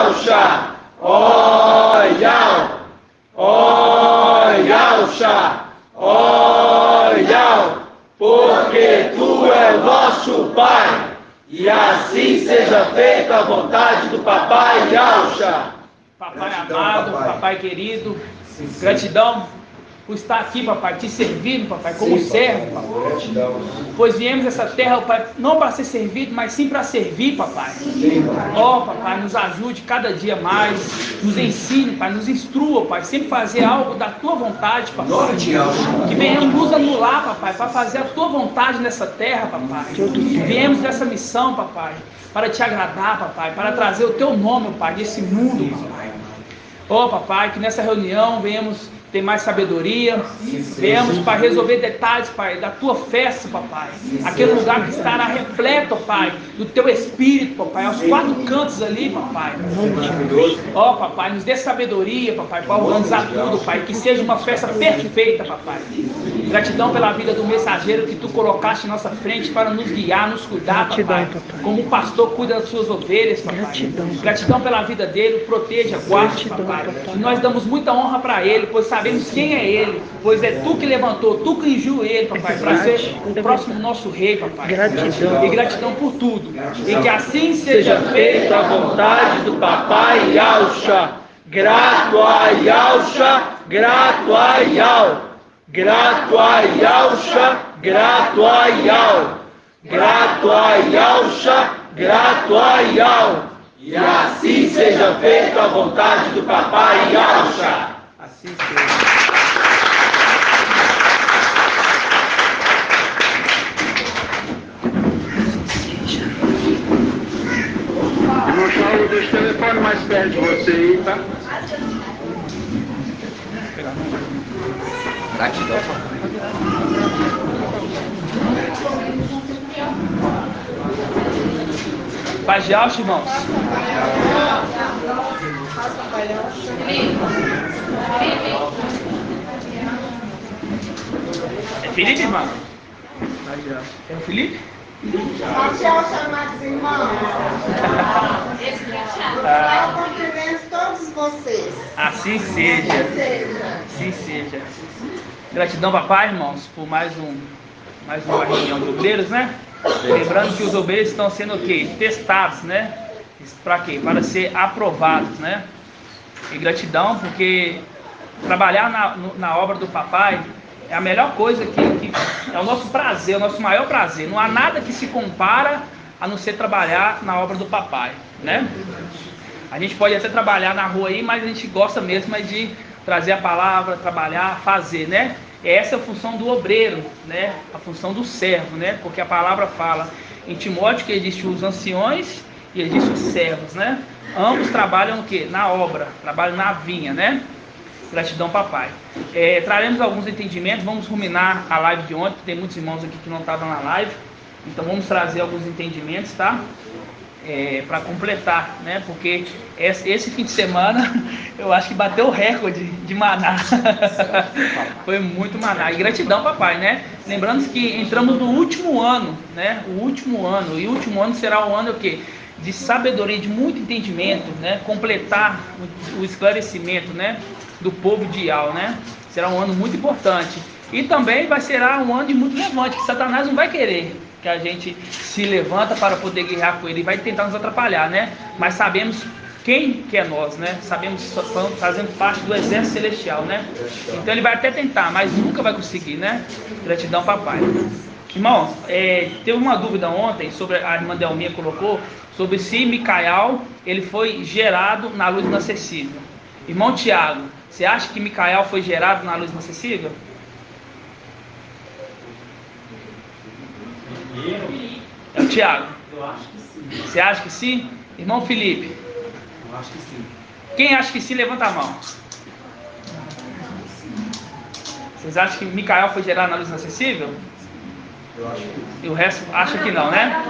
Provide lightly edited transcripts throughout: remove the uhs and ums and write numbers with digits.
Yalcha, ó Yal, ó Yalcha, ó Yal, porque tu é nosso Pai, e assim seja feita a vontade do Papai Yalcha. Papai amado, Papai querido, gratidão por estar aqui, papai, te servindo, papai, como servo, papai. Gratidão. Pois viemos essa terra, papai, não para ser servido, mas sim para servir, papai. Ó, papai, nos ajude cada dia mais, nos ensine, pai, nos instrua, pai, sempre fazer algo da tua vontade, papai. Que venhamos nos anular, papai, para fazer a tua vontade nessa terra, papai. Viemos nessa missão, papai, para te agradar, papai, para trazer o teu nome, pai, nesse mundo, papai. Ó, papai, que nessa reunião venhamos ter mais sabedoria, venhamos para resolver detalhes, pai, da tua festa, papai, aquele lugar que estará repleto, pai, do teu espírito, papai, aos quatro cantos ali, papai. Ó, papai, nos dê sabedoria, papai, para organizar tudo, pai, que seja uma festa perfeita, papai. Gratidão pela vida do mensageiro que tu colocaste em nossa frente para nos guiar, nos cuidar, papai, como o pastor cuida das suas ovelhas, papai. Gratidão pela vida dele, proteja, guarde, papai. E nós damos muita honra para ele, pois sabemos quem é ele, pois é tu que levantou, tu que ungiu ele, papai, para ser o próximo nosso rei, papai. Gratidão. E gratidão por tudo. E que assim seja feita a vontade do Papai Yalcha. Grato a Yalcha, grato a Yal. Grato a Yalcha, grato a Yal. Grato a Yalcha, grato a Yal. E assim seja feita a vontade do Papai Yalcha. Assim seja. Irmão Saulo, deixa o telefone mais perto de você aí, tá? Gratidão. Paz de Yalcha, irmãos. É Felipe, irmão? É o Felipe? Paz Yalcha, amados irmãos. Eu cumprimento todos vocês. Assim seja. Assim seja. Gratidão, papai, irmãos, por mais uma reunião de obreiros, né? Lembrando que os obreiros estão sendo o quê? Testados, né? Para quê? Para ser aprovados, né? E gratidão, porque trabalhar na obra do papai é a melhor coisa que é o nosso prazer, o nosso maior prazer. Não há nada que se compara a não ser trabalhar na obra do papai, né? A gente pode até trabalhar na rua aí, mas a gente gosta mesmo é de trazer a palavra, trabalhar, fazer, né? Essa é a função do obreiro, né? A função do servo, né? Porque a palavra fala em Timóteo que existem os anciões e existem os servos, né? Ambos trabalham no quê? Na obra, trabalham na vinha, né? Gratidão, papai. Traremos alguns entendimentos, vamos ruminar a live de ontem, tem muitos irmãos aqui que não estavam na live, então vamos trazer alguns entendimentos, tá? Para completar, né? Porque esse fim de semana eu acho que bateu o recorde de maná. Foi muito maná. E gratidão, papai, né? Lembrando que entramos no último ano, né? O último ano. E o último ano será um ano o quê? De sabedoria, de muito entendimento, né? Completar o esclarecimento, né? Do povo de Yal, né? Será um ano muito importante. E também ser um ano de muito levante, que Satanás não vai querer que a gente se levanta para poder guerrear com ele, e vai tentar nos atrapalhar, né? Mas sabemos quem que é nós, né? Sabemos que estamos fazendo parte do exército celestial, né? Então ele vai até tentar, mas nunca vai conseguir, né? Gratidão, papai. Irmãos, teve uma dúvida ontem, sobre a irmã Delminha colocou, sobre se Micael ele foi gerado na luz inacessível. Irmão Tiago, você acha que Micael foi gerado na luz inacessível? É o Tiago. Eu acho que sim. Você acha que sim? Irmão Felipe. Eu acho que sim. Quem acha que sim, levanta a mão. Vocês acham que Micael foi gerado na luz inacessível? Eu acho que E o resto acha que não, né?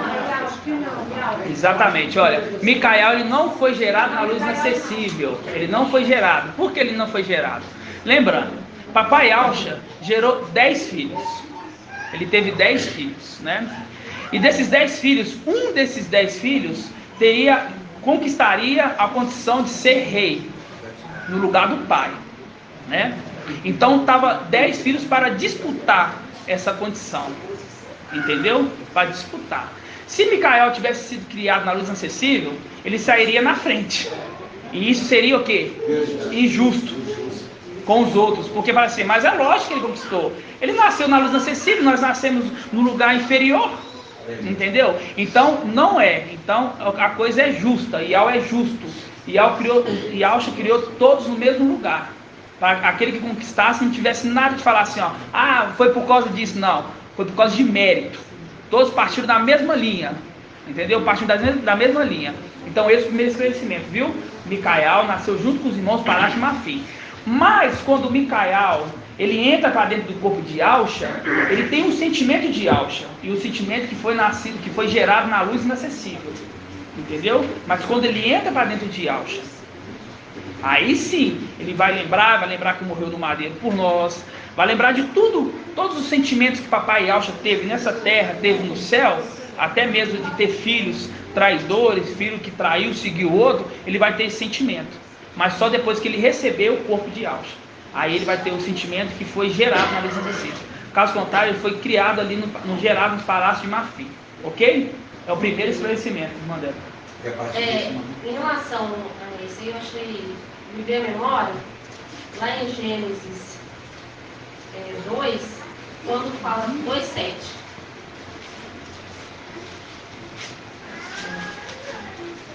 Exatamente, olha, Micael ele não foi gerado na luz inacessível. Ele não foi gerado. Por que ele não foi gerado? Lembrando, Papai Yalcha gerou 10 filhos. Ele teve 10 filhos, né? E desses 10 filhos, um desses 10 filhos teria conquistaria a condição de ser rei no lugar do pai, né? Então estava 10 filhos para disputar essa condição, entendeu? Para disputar. Se Micael tivesse sido criado na luz acessível, ele sairia na frente. E isso seria o quê? Injusto com os outros, porque fala assim, mas é lógico que ele conquistou. Ele nasceu na luz acessível, nós nascemos no lugar inferior, entendeu? Então não é. Então a coisa é justa. Ial é justo. Ial criou todos no mesmo lugar, para aquele que conquistasse não tivesse nada de falar assim, ó, foi por causa disso. Não, foi por causa de mérito. Todos partiram da mesma linha, entendeu? Partiram da mesma linha. Então esse é o primeiro esclarecimento, viu? Micael nasceu junto com os irmãos Parash e Mafim. Mas quando Micael ele entra para dentro do corpo de Yalcha, ele tem um sentimento de Yalcha, e o sentimento que foi nascido, que foi gerado na luz inacessível, entendeu? Mas quando ele entra para dentro de Yalcha, aí sim ele vai lembrar que morreu no madeiro por nós, vai lembrar de tudo, todos os sentimentos que papai Yalcha teve nessa terra, teve no céu, até mesmo de ter filhos traidores, filho que traiu, seguiu o outro, ele vai ter esse sentimento, mas só depois que ele recebeu o corpo de Yalcha. Aí ele vai ter o sentimento que foi gerado na luz inacessível. Caso contrário, ele foi criado ali, gerado nos palácios de Mafim. Ok? É o primeiro esclarecimento, irmã Débora. Em relação a isso, eu achei, me veio a memória, lá em Gênesis 2, quando fala 2:7.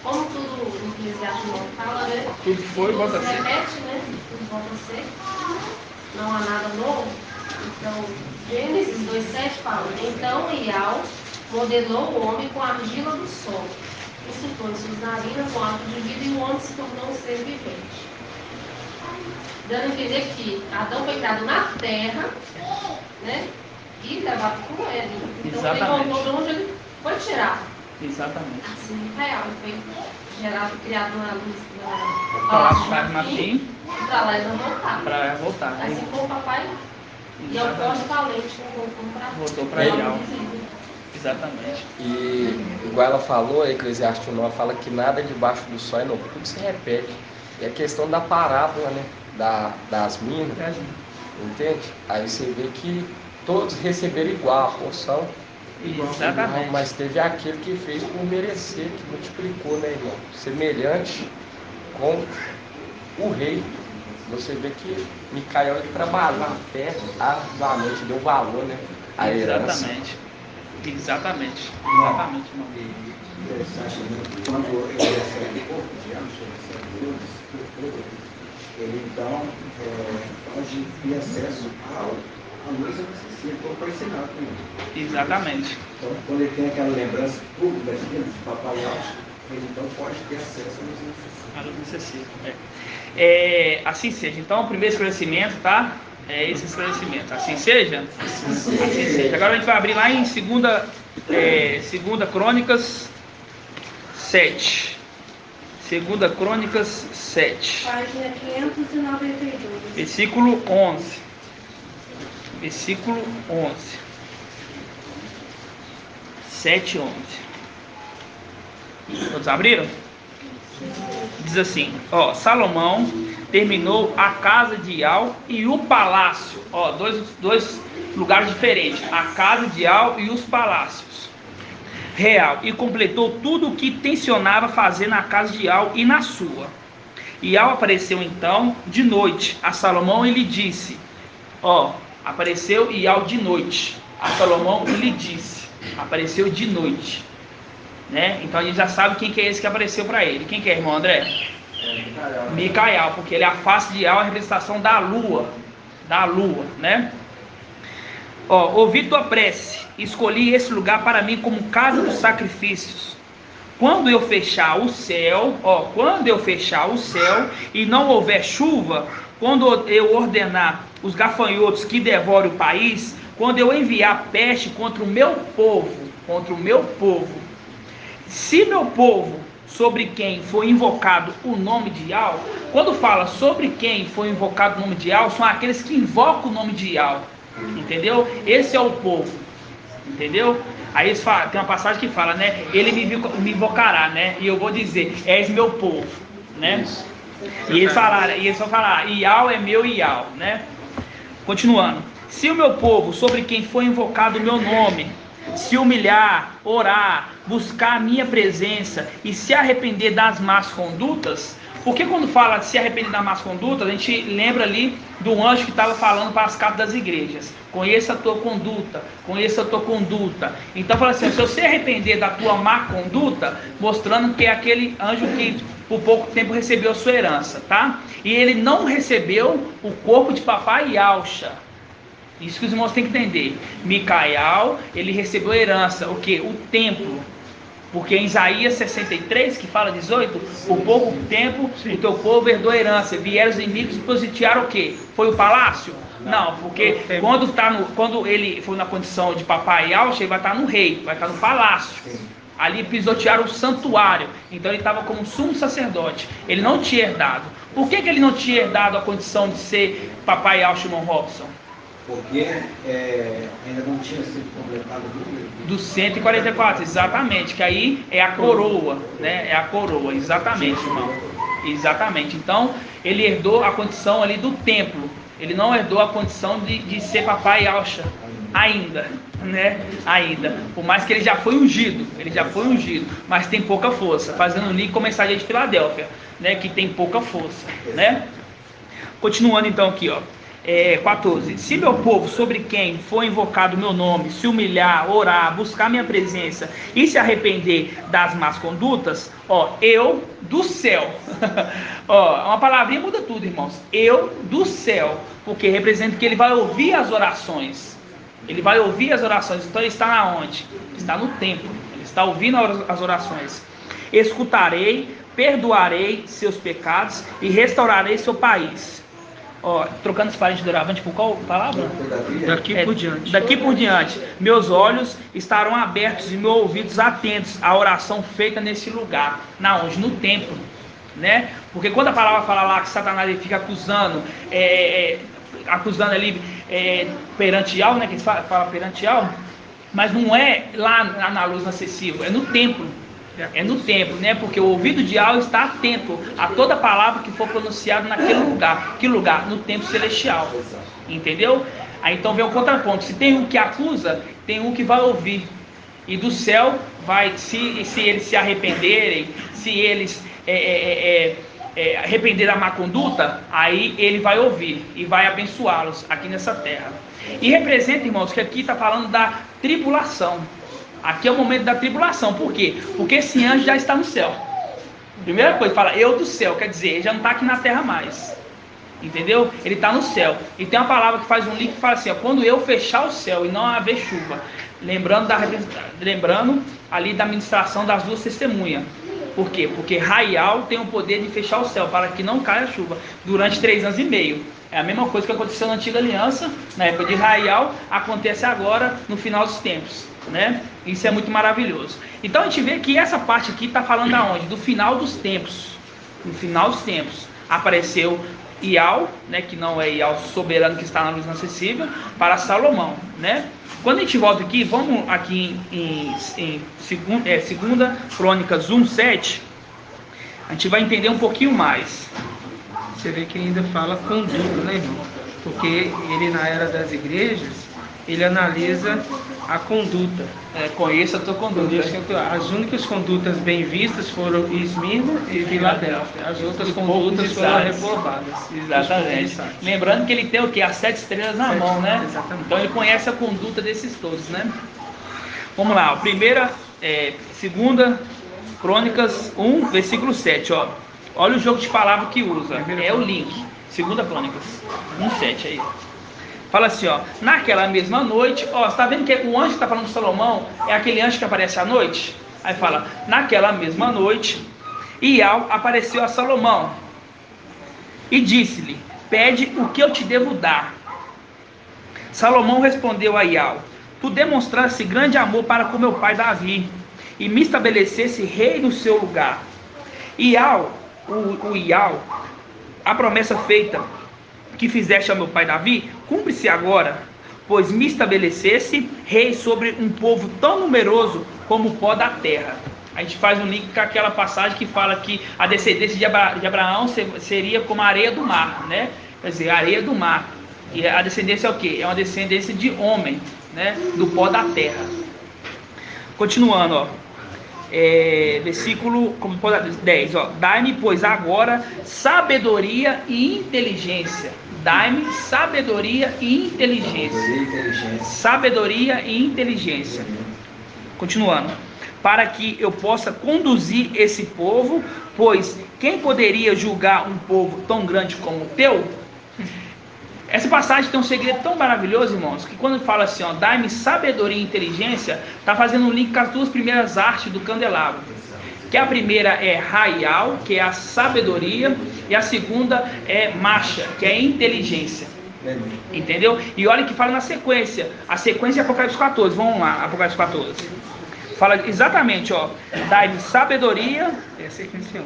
Como tudo no Eclesiastes não fala, né? Tudo foi, volta a ser. Repete, né? Tudo volta a ser. Não há nada novo. Então, Gênesis 2:7 fala: então Ial modelou o homem com a argila do solo, insutou em suas narinas com ato de vida, e o homem se tornou um ser vivente. Dando a entender que Adão foi criado na terra, né? E levado com ele. Então ele voltou de onde ele foi tirado. Exatamente. Assim, Micael foi criado na luz do palácio de Mafim, para lá ele voltar. Para voltar. Assim como o papai e ao pós-valente voltou para Ial. Exatamente. E igual ela falou, a Eclesiastes 9 fala que nada debaixo do sol é novo, tudo se repete. E a questão da parábola, né? Das minas, entende? Aí você vê que todos receberam igual a porção. Exatamente. Mas teve aquele que fez por merecer, que multiplicou, né, irmão? Semelhante com o rei. Você vê que Micael trabalhou a fé arduamente, deu valor, né? A herança. Exatamente, irmão. Quando ele recebe o corpo de Yalcha, ele então pode ter acesso à luz acessível para ensinar também. Exatamente. Então, quando ele tem aquela lembrança pública de papai Yalcha, ele então pode ter acesso à luz acessível. Assim seja. Então, o primeiro esclarecimento, tá? É esse esclarecimento. Assim seja? Assim seja. Agora a gente vai abrir lá em 2 Crônicas 7. 2 Crônicas 7. Página 592. Versículo 11. Versículo 11. 7:11. Todos abriram? Diz assim, Salomão terminou a casa de Ial e o palácio. Dois lugares diferentes. A casa de Ial e os palácios real. E completou tudo o que tensionava fazer na casa de Ial e na sua. Ial apareceu então de noite a Salomão e lhe disse, apareceu Ial de noite a Salomão e lhe disse, apareceu de noite, né? Então a gente já sabe quem que é esse que apareceu para ele. Quem que é, irmão André? Micael, porque ele é a face de Ial, a representação da lua, né? Ouvi tua prece, escolhi esse lugar para mim como casa dos sacrifícios. Quando eu fechar o céu, e não houver chuva, quando eu ordenar os gafanhotos que devorem o país, quando eu enviar peste contra o meu povo, se meu povo, sobre quem foi invocado o nome de Ial, quando fala sobre quem foi invocado o nome de Ial, são aqueles que invocam o nome de Ial, entendeu? Esse é o povo, entendeu? Aí tem uma passagem que fala, né? Ele me invocará, né? E eu vou dizer, és meu povo, né? E eles vão falar, Iau é meu Iau, né? Continuando. Se o meu povo, sobre quem foi invocado o meu nome, se humilhar, orar, buscar a minha presença e se arrepender das más condutas, porque quando fala de se arrepender das más condutas, a gente lembra ali do anjo que estava falando para as cartas das igrejas. Conheça a tua conduta, conheça a tua conduta. Então fala assim, se você arrepender da tua má conduta, mostrando que é aquele anjo que por pouco tempo recebeu a sua herança, tá? E ele não recebeu o corpo de papai Yalcha. Isso que os irmãos têm que entender. Micael, ele recebeu a herança, o que? O templo. Porque em Isaías 63, que fala 18, por pouco tempo o teu povo herdou a herança. Vieram os inimigos e positiaram o que? Foi o palácio? Não, porque quando ele foi na condição de papai Yalcha, ele vai estar no rei, vai estar no palácio. Ali pisotearam o santuário. Então ele estava como sumo sacerdote. Ele não tinha herdado. Por que ele não tinha herdado a condição de ser papai Yalcha, irmão Robson? Porque ainda não tinha sido completado o número. Do 144, exatamente, que aí é a coroa, né? É a coroa, exatamente, irmão. Exatamente. Então, ele herdou a condição ali do templo. Ele não herdou a condição de ser papai Yalcha ainda, né? Ainda. Por mais que ele já foi ungido, mas tem pouca força. Fazendo um link com a mensagem de Filadélfia, né? Que tem pouca força, né? Continuando então aqui, ó. 14. Se meu povo, sobre quem for invocado o meu nome, se humilhar, orar, buscar minha presença e se arrepender das más condutas, eu do céu. Uma palavrinha muda tudo, irmãos. Eu do céu, porque representa que ele vai ouvir as orações. Ele vai ouvir as orações. Então ele está onde? Está no templo. Ele está ouvindo as orações. Escutarei, perdoarei seus pecados e restaurarei seu país. Trocando os parentes do Doravante por qual palavra? Daqui por diante. Meus olhos estarão abertos e meus ouvidos atentos à oração feita nesse lugar. Na onde? No templo, né? Porque quando a palavra fala lá que Satanás ele fica acusando, acusando ali perante Yahweh, né? Que fala perante Yahweh, mas não é lá na luz inacessível, é no templo. É no templo, né? Porque o ouvido de Yahweh está atento a toda palavra que for pronunciada naquele lugar. Que lugar? No templo celestial. Entendeu? Aí então vem o contraponto. Se tem um que acusa, tem um que vai ouvir. E do céu vai, se eles se arrependerem, se eles arrepender da má conduta, aí ele vai ouvir e vai abençoá-los aqui nessa terra. E representa, irmãos, que aqui está falando da tribulação. Aqui é o momento da tribulação. Por quê? Porque esse anjo já está no céu. Primeira coisa, fala, eu do céu. Quer dizer, ele já não está aqui na terra mais. Entendeu? Ele está no céu. E tem uma palavra que faz um link que fala assim, quando eu fechar o céu e não haver chuva. Lembrando ali da ministração das duas testemunhas. Por quê? Porque Raial tem o poder de fechar o céu para que não caia chuva durante 3 anos e meio. É a mesma coisa que aconteceu na antiga aliança, na época de Raial, acontece agora no final dos tempos, né? Isso é muito maravilhoso. Então a gente vê que essa parte aqui está falando aonde? Do final dos tempos. No final dos tempos apareceu Iau, né, que não é Iau soberano que está na luz inacessível, para Salomão, né? Quando a gente volta aqui, vamos aqui em 2 Crônicas 1:7, a gente vai entender um pouquinho mais. Você vê que ainda fala conduta, né, irmão? Porque ele, na era das igrejas, ele analisa a conduta. Conheça a tua conduta. As únicas condutas bem vistas foram Esmirna e Filadélfia. As outras condutas foram reprovadas. Exatamente. Lembrando que ele tem o quê? As 7 estrelas na mão, né? Exatamente. Então ele conhece a conduta desses todos, né? Vamos lá. A primeira, 2 Crônicas 1, versículo 7, ó. Olha o jogo de palavra que usa. É o link. 2 Crônicas 1:7 aí. Fala assim, ó. Naquela mesma noite, ó, você tá vendo que o anjo que está falando de Salomão é aquele anjo que aparece à noite? Aí fala, naquela mesma noite, Iau apareceu a Salomão e disse-lhe, pede o que eu te devo dar. Salomão respondeu a Iau, tu demonstraste grande amor para com meu pai Davi e me estabelecesse rei no seu lugar. Iau, a promessa feita que fizeste ao meu pai Davi, cumpre-se agora. pois me estabelecesse rei sobre um povo tão numeroso como o pó da terra. A gente faz um link com aquela passagem que fala que a descendência de Abraão seria como a areia do mar, né? Quer dizer, a areia do mar. E a descendência é o quê? É uma descendência de homem, né? Do pó da terra. Continuando, ó. Versículo 10, ó. Dai-me, pois, agora sabedoria e inteligência. Dai-me sabedoria e inteligência. Sabedoria e inteligência. Continuando. Para que eu possa conduzir esse povo, pois quem poderia julgar um povo tão grande como o teu? Essa passagem tem um segredo tão maravilhoso, irmãos, que quando fala assim, ó, dai-me sabedoria e inteligência, está fazendo um link com as duas primeiras artes do candelabro. Que a primeira é Raial, que é a sabedoria, e a segunda é Macha, que é a inteligência. Entendeu? E olha que fala na sequência. A sequência é Apocalipse 14. Vamos lá, Apocalipse 14. Fala exatamente, ó. Dai-me sabedoria. É a sequência 1.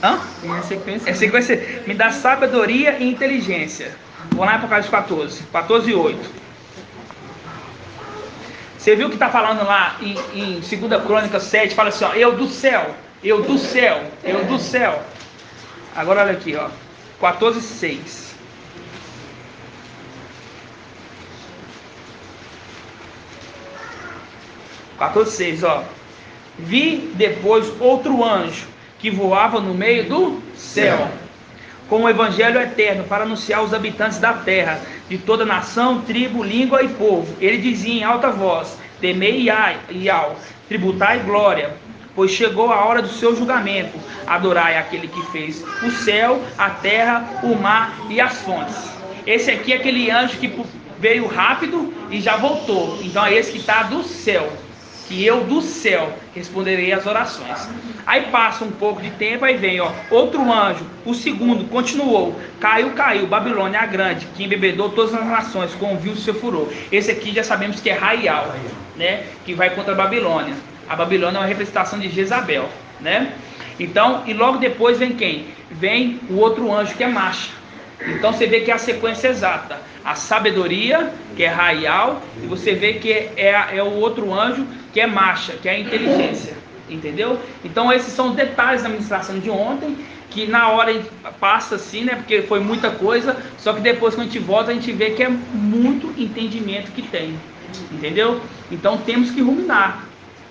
Hã? É a sequência 1. É a sequência. Me dá sabedoria e inteligência. Vamos lá em Apocalipse 14. 14 e 8. Você viu que está falando lá em 2 Crônicas 7, fala assim, ó, eu do céu, eu do céu, eu do céu. Agora olha aqui, ó, 14, 6. Ó. Vi depois outro anjo que voava no meio do céu, com o evangelho eterno para anunciar aos habitantes da terra, de toda nação, tribo, língua e povo. Ele dizia em alta voz, temei Iau, tributai glória, pois chegou a hora do seu julgamento. Adorai aquele que fez o céu, a terra, o mar e as fontes. Esse aqui é aquele anjo que veio rápido e já voltou. Então é esse que está do céu. Que eu do céu responderei às orações. Aí passa um pouco de tempo, aí vem, ó, outro anjo, o segundo, continuou, caiu, Babilônia a grande, que embebedou todas as nações, com o vil seu furor. Esse aqui já sabemos que é Raial, né, que vai contra a Babilônia. A Babilônia é uma representação de Jezabel, né? Então, e logo depois vem quem? Vem o outro anjo, que é Macha. Então você vê que é a sequência exata. A sabedoria, que é Raial, e você vê que é o outro anjo, que é Macha, que é a inteligência. Entendeu? Então esses são os detalhes da ministração de ontem, que na hora a gente passa assim, né? Porque foi muita coisa, só que depois quando a gente volta a gente vê que é muito entendimento que tem. Entendeu? Então temos que ruminar.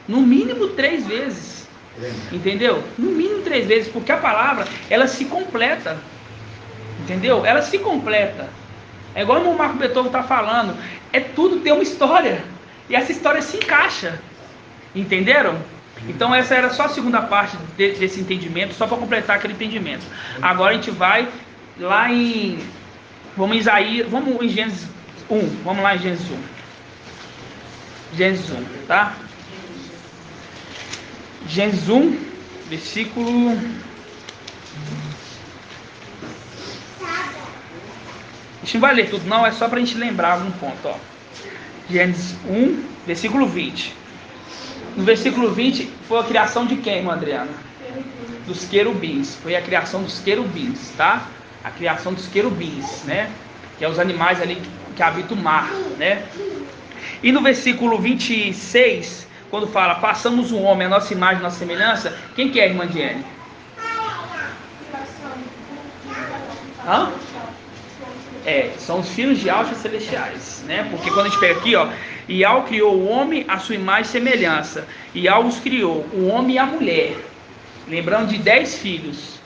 No mínimo 3 vezes. Entendeu? No mínimo 3 vezes, porque a palavra, ela se completa. Entendeu? Ela se completa. É igual o Marco Beethoven está falando. Tudo tem uma história. E essa história se encaixa. Entenderam? Então essa era só a segunda parte desse entendimento, só para completar aquele entendimento. Agora a gente vai lá em... Vamos em Isaías, vamos em Gênesis 1. Vamos lá em Gênesis 1. Gênesis 1, tá? Gênesis 1, versículo... A gente não vai ler tudo não, é só para a gente lembrar algum ponto, ó. Gênesis 1, versículo 20. No versículo 20 foi a criação de quem, irmã Adriana? Dos querubins. Foi a criação dos querubins, tá? A criação dos querubins, né? Que é os animais ali que habitam o mar, né? E no versículo 26, quando fala, façamos um homem a nossa imagem, a nossa semelhança, quem que é a irmã Diane? Hã? São os filhos de Alcha celestiais, né? Porque quando a gente pega aqui, ó, Iau criou o homem à sua imagem e semelhança. Iau os criou, o homem e a mulher. Lembrando de 10 filhos,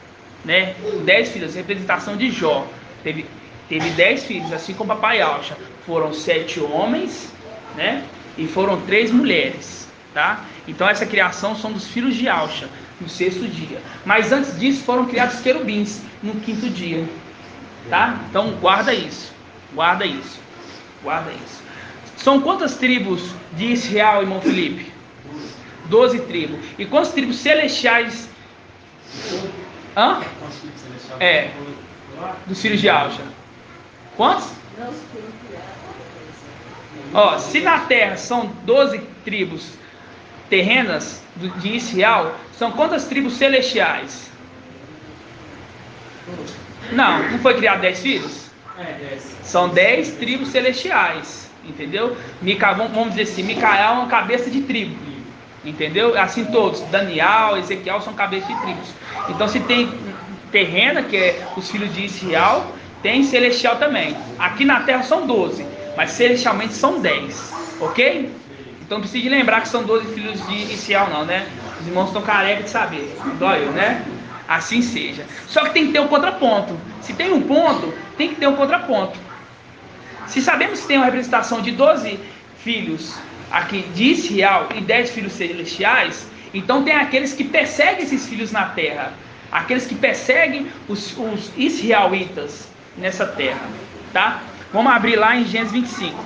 né? 10 filhos, representação de Jó. Teve 10 filhos, assim como papai Alcha. Foram 7 homens, né? E foram 3 mulheres, tá? Então essa criação são dos filhos de Alcha, no 6º dia. Mas antes disso foram criados os querubins, no 5º dia. Tá? Então guarda isso. Guarda isso. Guarda isso. São quantas tribos de Israel, irmão Felipe? 12 tribos. E quantas tribos celestiais? Hã? Dos filhos de Alcha. Quantos? Ó, se na terra são 12 tribos terrenas de Israel, são quantas tribos celestiais? Não foi criado 10 filhos? 10. São 10 tribos celestiais, entendeu? Vamos dizer assim, Micael é uma cabeça de tribo, entendeu? Assim todos, Daniel, Ezequiel são cabeças de tribos. Então se tem terrena, que é os filhos de Israel, tem celestial também. Aqui na terra são 12, mas celestialmente são 10, ok? Então não precisa de lembrar que são 12 filhos de Israel não, né? Os irmãos estão carecas de saber, igual eu, né? Assim seja. Só que tem que ter um contraponto. Se tem um ponto, tem que ter um contraponto. Se sabemos que tem uma representação de 12 filhos aqui de Israel e 10 filhos celestiais, então tem aqueles que perseguem esses filhos na terra, aqueles que perseguem os israelitas nessa terra, tá? Vamos abrir lá em Gênesis 25.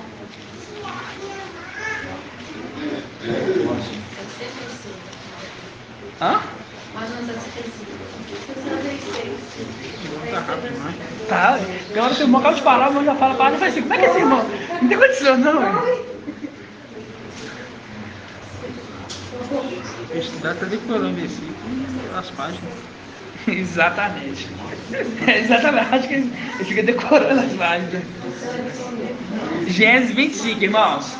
Hã? Tá, tem hora que o irmão acaba de falar, o irmão já fala, para, assim, como é que é esse irmão? Não tem condição não, hein? Estudar tá decorando versículo, as páginas. Exatamente. Exatamente, acho que ele fica decorando as páginas. Gênesis 25, irmãos.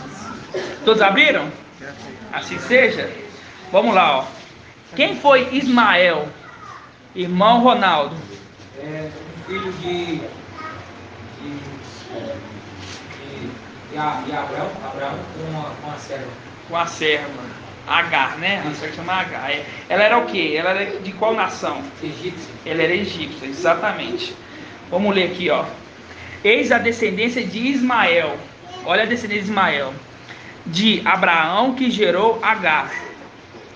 Todos abriram? Assim seja. Vamos lá, ó. Quem foi Ismael? Irmão Ronaldo. Filho de Abraão com a serva. Com a serva. Agar, né? A serva chama Agar. Ela era o quê? Ela era de qual nação? Egípcia. Ela era egípcia, exatamente. Vamos ler aqui, ó. Eis a descendência de Ismael. Olha a descendência de Ismael. De Abraão que gerou Agar.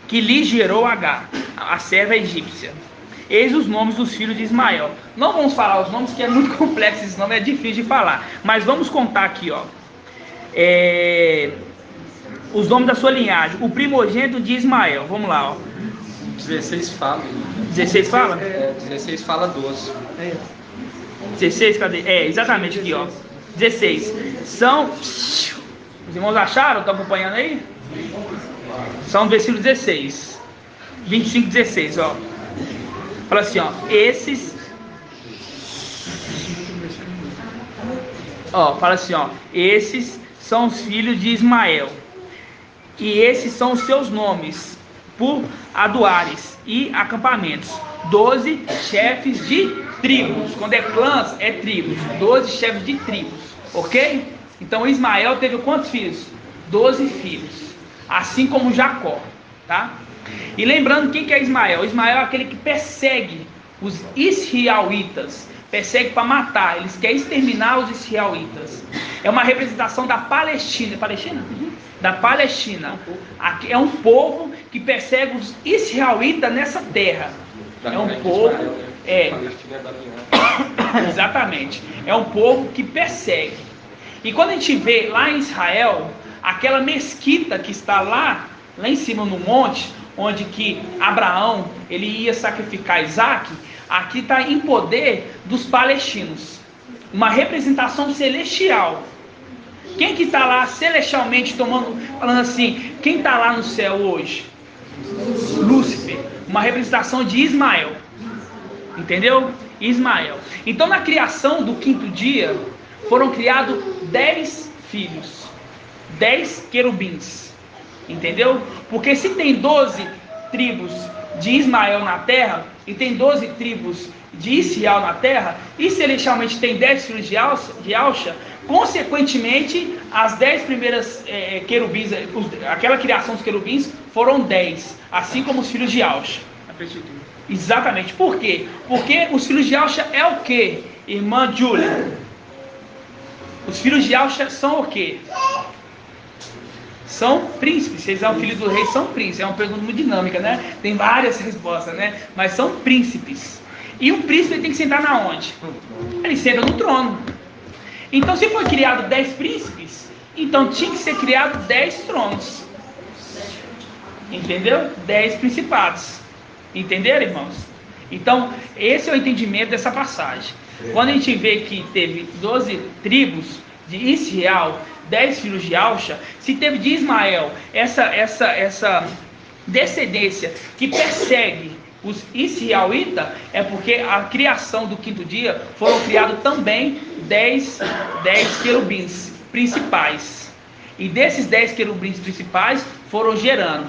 Que lhe gerou Agar, a serva egípcia. Eis os nomes dos filhos de Ismael. Não vamos falar os nomes, que é muito complexo, esse nome é difícil de falar. Mas vamos contar aqui, ó. Os nomes da sua linhagem. O primogênito de Ismael. Vamos lá, ó. 16 fala. 16 fala? 16 fala 12. 16, cadê? Exatamente aqui, ó. 16. São... Os irmãos acharam? Estão acompanhando aí? São versículo 16. 25, 16, ó. Fala assim, ó. Esses... Ó, fala assim, ó. Esses são os filhos de Ismael. E esses são os seus nomes, por aduares e acampamentos. 12 chefes de tribos. Quando é clãs, é tribos. 12 chefes de tribos. Ok? Então Ismael teve quantos filhos? 12 filhos. Assim como Jacó. Tá? E lembrando quem que é Ismael? Ismael é aquele que persegue os israelitas. Persegue para matar. Eles querem exterminar os israelitas. É uma representação da Palestina. Palestina? Da Palestina. Aqui é um povo que persegue os israelitas nessa terra. É um povo. Exatamente. É um povo que persegue. E quando a gente vê lá em Israel, aquela mesquita que está lá em cima no monte, onde que Abraão ele ia sacrificar Isaac, aqui está em poder dos palestinos. Uma representação celestial. Quem que está lá celestialmente falando assim, quem está lá no céu hoje? Lúcifer. Uma representação de Ismael. Entendeu? Ismael. Então na criação do quinto dia, foram criados 10 filhos. 10 querubins. Entendeu? Porque se tem 12 tribos de Ismael na terra, e tem 12 tribos de Israel na terra, e celestialmente tem 10 filhos de Alxa, consequentemente, as 10 primeiras querubins, aquela criação dos querubins, foram 10, assim como os filhos de Alxa. Exatamente. Por quê? Porque os filhos de Alxa é o quê, irmã Júlia? Os filhos de Alxa são o quê? São príncipes. Vocês são filhos do rei, são príncipes. É uma pergunta muito dinâmica, né? Tem várias respostas, né? Mas são príncipes. E um príncipe tem que sentar na onde? Ele senta no trono. Então, se foi criado 10 príncipes, então tinha que ser criado 10 tronos. Entendeu? 10 principados. Entenderam, irmãos? Então, esse é o entendimento dessa passagem. Quando a gente vê que teve 12 tribos de Israel, 10 filhos de Alxa, se teve de Ismael essa descendência que persegue os israelitas, é porque a criação do quinto dia foram criados também 10 querubins. principais. E desses 10 querubins principais foram gerando,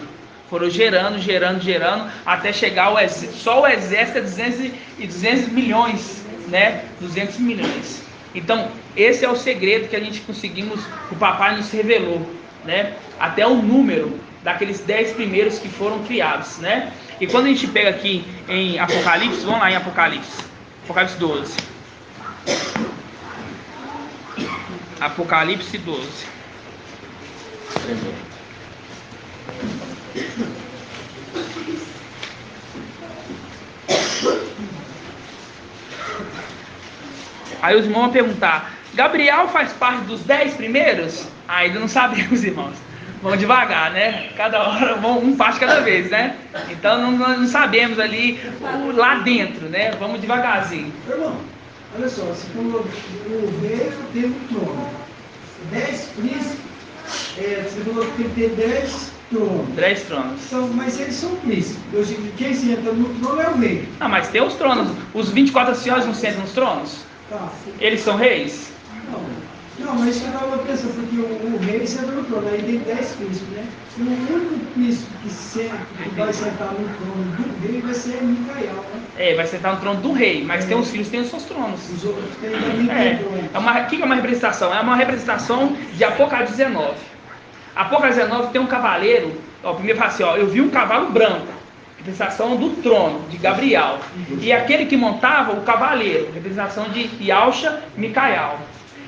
até chegar só o exército é 200 milhões, né? 200 milhões. Então, esse é o segredo que a gente conseguimos, o papai nos revelou, né? Até o número daqueles 10 primeiros que foram criados, né? E quando a gente pega aqui em Apocalipse, vamos lá em Apocalipse 12. Apocalipse 12. Aí os irmãos vão perguntar: Gabriel faz parte dos 10 primeiros? Ainda não sabemos, irmãos. Vamos devagar, né? Cada hora, um passo cada vez, né? Então não sabemos ali lá dentro, né? Vamos devagarzinho. Irmão, olha só, você falou o rei teve um trono. 10 príncipes, você falou que tem que ter 10 tronos. 10 tronos. Mas eles são príncipes. Eu digo, quem se entra no trono é o rei. Ah, mas tem os tronos. Os 24 anciões não sentam nos tronos? Tá. Eles são reis? Não, mas isso eu estava pensando, porque o rei senta no trono, aí tem 10 príncipes, né? E o único príncipe que vai sentar no trono do rei vai ser Micael, né? Vai sentar no trono do rei, mas tem os filhos que têm os seus tronos. Os outros também têm trono. O que é uma representação? É uma representação de Apocalipse 19. Apocalipse 19 tem um cavaleiro, primeiro fala assim, eu vi um cavalo branco, representação do trono, de Gabriel. E aquele que montava, o cavaleiro, representação de Yausha, Micael.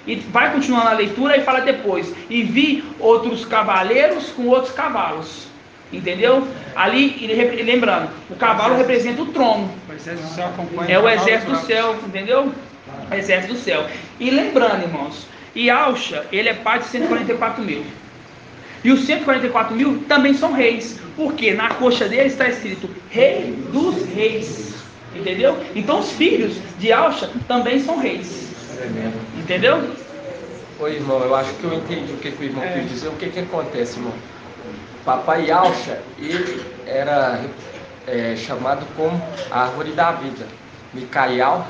E vai continuando a leitura e fala depois: e vi outros cavaleiros com outros cavalos. Entendeu? Ali, lembrando, o cavalo representa o trono. É o exército do céu, entendeu? Exército do céu. E lembrando, irmãos, Yausha, ele é pai de 144 mil. E os 144 mil também são reis. Porque na coxa dele está escrito Rei dos Reis. Entendeu? Então os filhos de Yausha também são reis. Entendeu? Oi, irmão, eu acho que eu entendi o que o irmão quis dizer. O que acontece, irmão? Papai Yausha, ele era chamado como árvore da vida. Micael,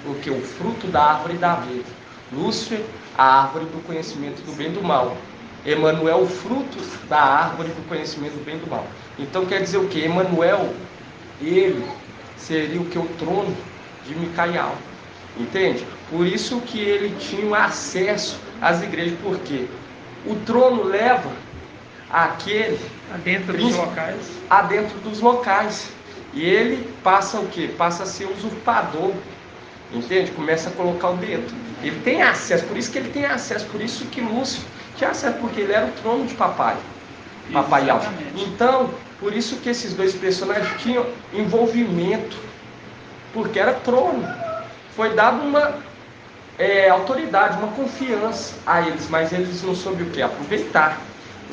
o fruto da árvore da vida. Lúcifer, a árvore do conhecimento do bem e do mal. Emanuel, o fruto da árvore do conhecimento do bem e do mal. Então quer dizer o que? Emanuel, ele seria o trono de Micael. Entende? Por isso que ele tinha acesso às igrejas, porque o trono leva aquele adentro dos locais. Adentro dos locais. E ele passa o quê? Passa a ser usurpador. Entende? Começa a colocar o dedo. Ele tem acesso, por isso que ele tem acesso, por isso que Lúcifer tinha acesso, porque ele era o trono de papai. Papai Yausha. Então, por isso que esses dois personagens tinham envolvimento, porque era trono. Foi dado uma autoridade, uma confiança a eles, mas eles não souberam o que? Aproveitar,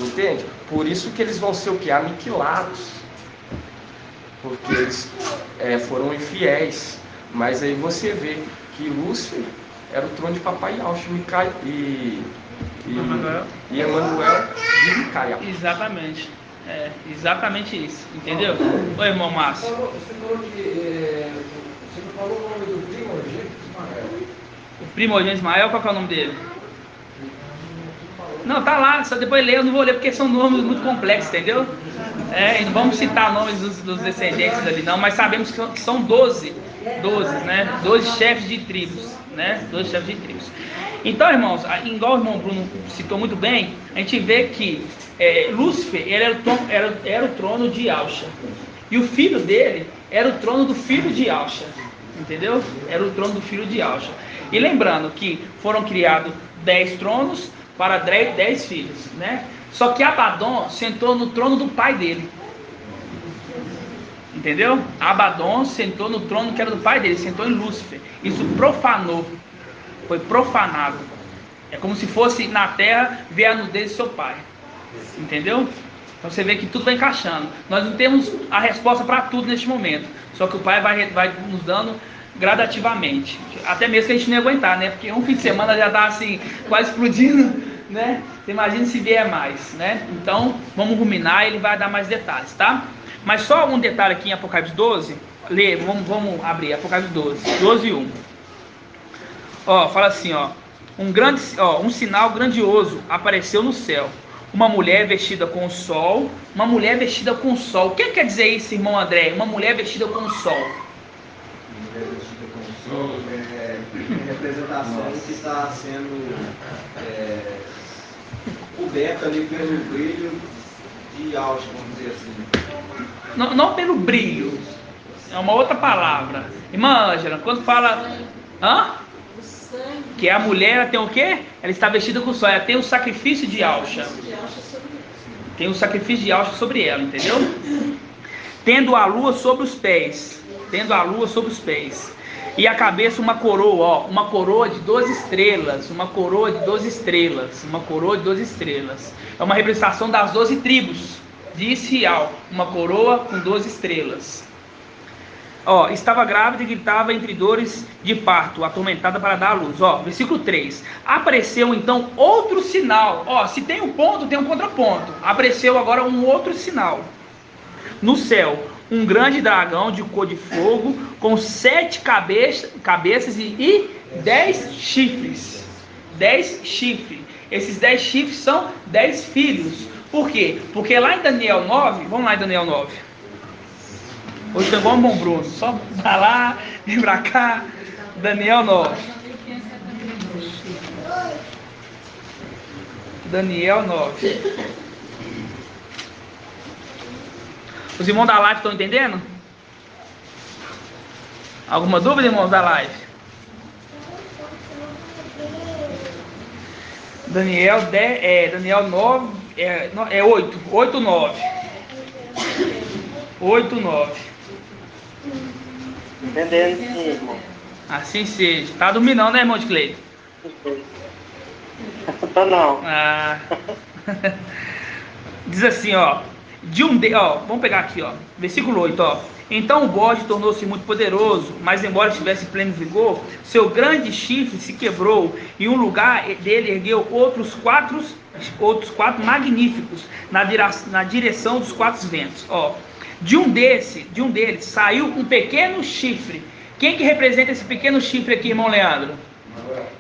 entende? Por isso que eles vão ser o que? Aniquilados, porque eles foram infiéis. Mas aí você vê que Lúcifer era o trono de papai Yausha e Emanuel de Micael. Exatamente. Exatamente isso, entendeu? Oi, irmão Márcio. Você falou que você não falou o nome do primogênito Ismael. O primogênito Ismael, qual que é o nome dele? Não, tá lá, só depois ler, eu não vou ler porque são nomes muito complexos, entendeu? Não vamos citar nomes dos descendentes ali não, mas sabemos que são 12, né? 12 chefes de tribos, né? 12 chefes de tribos. Então, irmãos, igual o irmão Bruno citou muito bem, a gente vê que Lúcifer era o trono de Yausha. E o filho dele era o trono do filho de Yausha. Entendeu? Era o trono do filho de Yausha. E lembrando que foram criados 10 tronos para 10 filhos, né? Só que Abaddon sentou no trono do pai dele. Entendeu? Abaddon sentou no trono que era do pai dele, sentou em Lúcifer. Isso profanou. Foi profanado. É como se fosse na terra ver a nudez de seu pai. Entendeu? Então você vê que tudo vai encaixando. Nós não temos a resposta para tudo neste momento. Só que o pai vai nos dando gradativamente. Até mesmo que a gente não ia aguentar, né? Porque um fim de semana já está assim, quase explodindo, né? Você imagina se vier mais, né? Então, vamos ruminar e ele vai dar mais detalhes, tá? Mas só um detalhe aqui em Apocalipse 12. Vamos abrir Apocalipse 12, 12 e 1. Ó, fala assim, ó. um sinal grandioso apareceu no céu. Uma mulher vestida com o sol. Uma mulher vestida com o sol. O que quer dizer isso, irmão André? Uma mulher vestida com o sol. Mulher vestida com o sol é representação que está sendo coberta ali pelo brilho de Austin, vamos dizer assim. Não pelo brilho. É uma outra palavra. Irmã Ângela, quando fala... Que a mulher ela tem o quê? Ela está vestida com o sol. Ela tem o sacrifício de Ausha. Tem o sacrifício de Ausha sobre ela, entendeu? Tendo a lua sobre os pés. Tendo a lua sobre os pés. E a cabeça uma coroa, uma coroa de 12 estrelas. Uma coroa de 12 estrelas. Uma coroa de 12 estrelas. É uma representação das 12 tribos de Israel. Uma coroa com 12 estrelas. Estava grávida e gritava entre dores de parto, atormentada para dar à luz. Versículo 3. Apareceu então outro sinal. Se tem um ponto, tem um contraponto. Apareceu agora um outro sinal. No céu, um grande dragão de cor de fogo, com 7 cabeças e 10 chifres. 10 chifres. Esses 10 chifres são 10 filhos. Por quê? Porque lá em Daniel 9, vamos lá em Daniel 9. Hoje tem igual um bom Bruno, só vai lá, vem pra cá. Daniel 9. Daniel 9. Os irmãos da live estão entendendo? Alguma dúvida, irmãos da live? Daniel 9, 8, 9. 8, 9. Entendendo sim, irmão. Assim seja. Tá dormindo não, né, irmão de Cleide? Tô não. Diz assim, vamos pegar aqui, versículo 8, Então o bode tornou-se muito poderoso, mas embora estivesse em pleno vigor, seu grande chifre se quebrou, e um lugar dele ergueu outros quatro magníficos na direção dos 4 ventos. De um deles saiu um pequeno chifre. Quem que representa esse pequeno chifre aqui, irmão Leandro?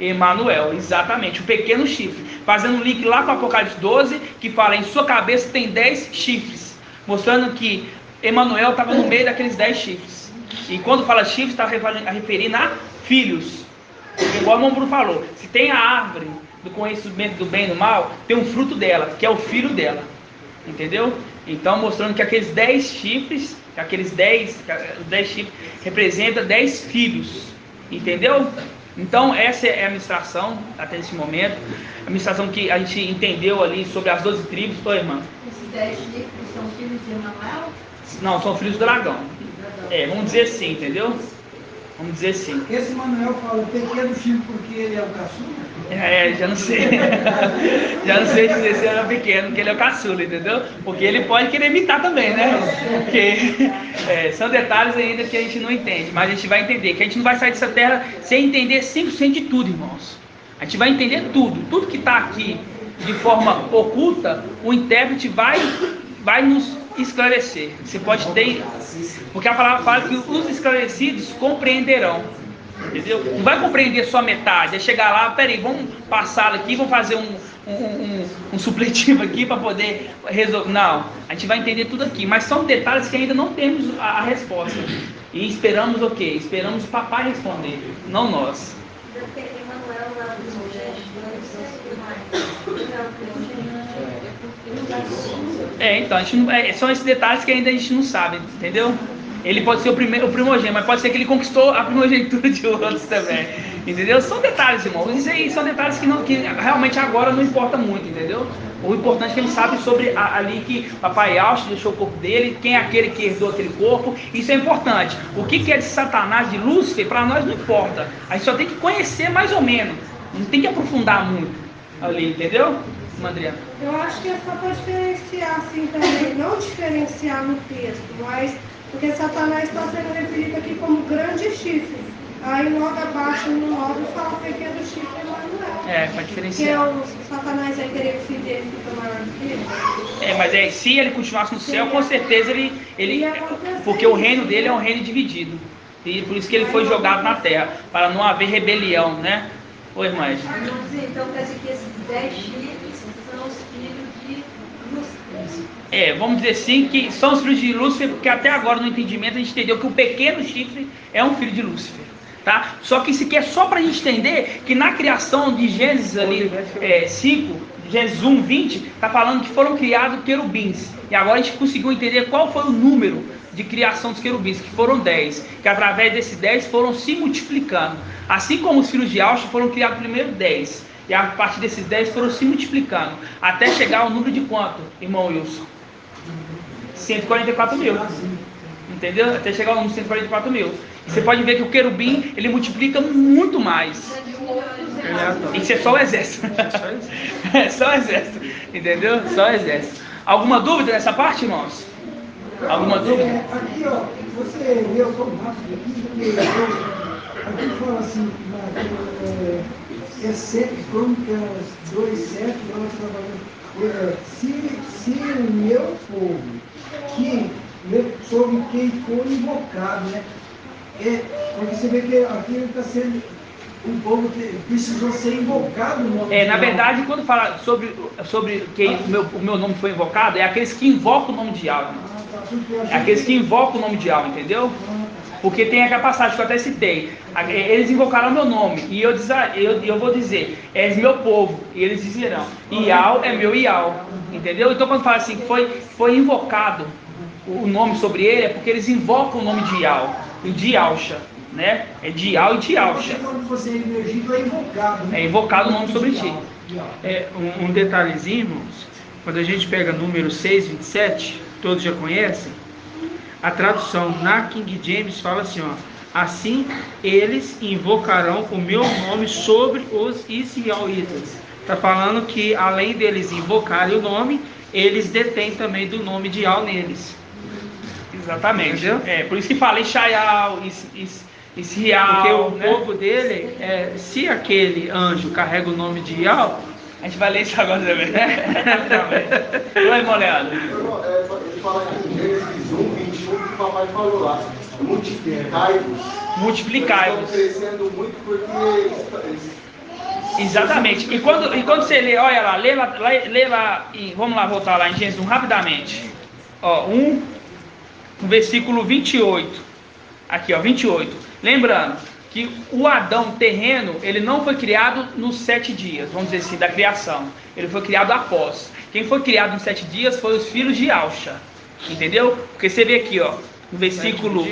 Emanuel, exatamente, o pequeno chifre. Fazendo um link lá com o Apocalipse 12, que fala, em sua cabeça tem 10 chifres. Mostrando que Emanuel estava no meio daqueles 10 chifres. E quando fala chifres, está referindo a filhos. Igual o irmão Bruno falou, se tem a árvore do conhecimento do bem e do mal, tem um fruto dela, que é o filho dela. Entendeu? Então mostrando que aqueles 10 chifres, os 10 chifres representam 10 filhos. Entendeu? Então essa é a ministração até esse momento. A ministração que a gente entendeu ali sobre as 12 tribos. Oi, irmã. Esses 10 chifres são filhos de Emanuel? Não, são filhos do dragão. Vamos dizer assim, entendeu? Vamos dizer assim. Esse Manuel fala pequeno filho porque ele é o caçula? Já não sei. Já não sei dizer se ele é pequeno, porque ele é o caçula, entendeu? Porque ele pode querer imitar também, né? Porque são detalhes ainda que a gente não entende. Mas a gente vai entender que a gente não vai sair dessa terra sem entender 100% de tudo, irmãos. A gente vai entender tudo. Tudo que está aqui de forma oculta, o intérprete vai nos esclarecer. Você pode ter... Porque a palavra fala que os esclarecidos compreenderão. Entendeu? Não vai compreender só metade. É chegar lá, peraí, vamos passar aqui, vamos fazer um supletivo aqui para poder resolver. Não, a gente vai entender tudo aqui. Mas são detalhes que ainda não temos a resposta. E esperamos o quê? Esperamos o papai responder, não nós. Então, a gente não, são esses detalhes que ainda a gente não sabe, entendeu? Ele pode ser o primogênito, mas pode ser que ele conquistou a primogenitura de outros também, entendeu? São detalhes, irmãos. Isso aí são detalhes que realmente agora não importa muito, entendeu? O importante é que ele sabe sobre ali que papai Austin deixou o corpo dele, quem é aquele que herdou aquele corpo. Isso é importante. O que é de Satanás, de Lúcifer, para nós não importa. A gente só tem que conhecer mais ou menos. Não tem que aprofundar muito ali, entendeu, Andrea? Eu acho que é só para diferenciar assim também, não diferenciar no texto, mas porque Satanás está sendo referido aqui como grande chifre. Aí logo abaixo no 9 fala pequeno chifre Emanuel. Para diferenciar. Porque o Satanás vai querer que o filho dele fique maior do que ele. Mas se ele continuasse no céu, com certeza ele porque o reino dele é um reino dividido. E por isso que ele foi jogado na terra, para não haver rebelião, né? Oi, irmã Edna. Então quer dizer que esses 10 chifres são os filhos de Lúcifer. Vamos dizer assim que são os filhos de Lúcifer, porque até agora no entendimento a gente entendeu que o pequeno chifre é um filho de Lúcifer. Tá? Só que isso aqui é só para a gente entender que na criação de Gênesis ali 5, Gênesis 1, 20, está falando que foram criados querubins. E agora a gente conseguiu entender qual foi o número de criação dos querubins, que foram 10. Que através desses 10 foram se multiplicando. Assim como os filhos de Alxa foram criados primeiro 10. E a partir desses 10 foram se multiplicando. Até chegar ao número de quanto, irmão Wilson? 144 mil. Entendeu? Até chegar ao número de 144 mil. Você pode ver que o querubim, ele multiplica muito mais. Isso é só o exército. É só o exército. Entendeu? Só o exército. Alguma dúvida nessa parte, irmãos? Alguma dúvida? Aqui, ó, você leu tão rápido aqui, aqui fala assim, Crônicas 2:7, se o meu povo, sobre quem for invocado, né? Porque você vê que aqui ele está sendo, o povo precisou ser invocado no nome na verdade, quando fala sobre quem o meu nome foi invocado, é aqueles que invocam o nome de Yahweh. É aqueles que invocam o nome de Yahweh, entendeu? Porque tem aquela passagem que eu até citei. Eles invocaram meu nome. E eu vou dizer, és meu povo. E eles dizerão, Yahweh é meu Yahweh. Entendeu? Então quando fala assim, foi invocado o nome sobre ele, é porque eles invocam o nome de Yahweh. E de Alxa, né? É de Yahweh e de Alxa. Quando você é emergido, é invocado. Né? É invocado o nome sobre ti. Um detalhezinho, irmãos. Quando a gente pega número 6:27, todos já conhecem. A tradução na King James fala assim, ó: assim eles invocarão o meu nome sobre os israelitas. Está falando que além deles invocarem o nome, eles detêm também do nome de Yahweh neles. Exatamente. Entendeu? Por isso que fala Ishaial, Israel. Porque o povo dele, se aquele anjo carrega o nome de Yahweh, a gente vai ler isso agora também. Oi, irmão Leandro. Ele fala aqui em Gênesis 1:21 que o papai falou lá. Multiplicai-vos. Multiplicai-vos. Eles estão crescendo muito porque eles... Exatamente. E quando você lê, olha lá, lê lá, vamos lá voltar lá em Gênesis 1 rapidamente. Ó, no versículo 28. Aqui, ó, 28. Lembrando que o Adão terreno, ele não foi criado nos 7 dias, vamos dizer assim, da criação. Ele foi criado após. Quem foi criado nos 7 dias foi os filhos de Alxa. Entendeu? Porque você vê aqui, ó, no versículo...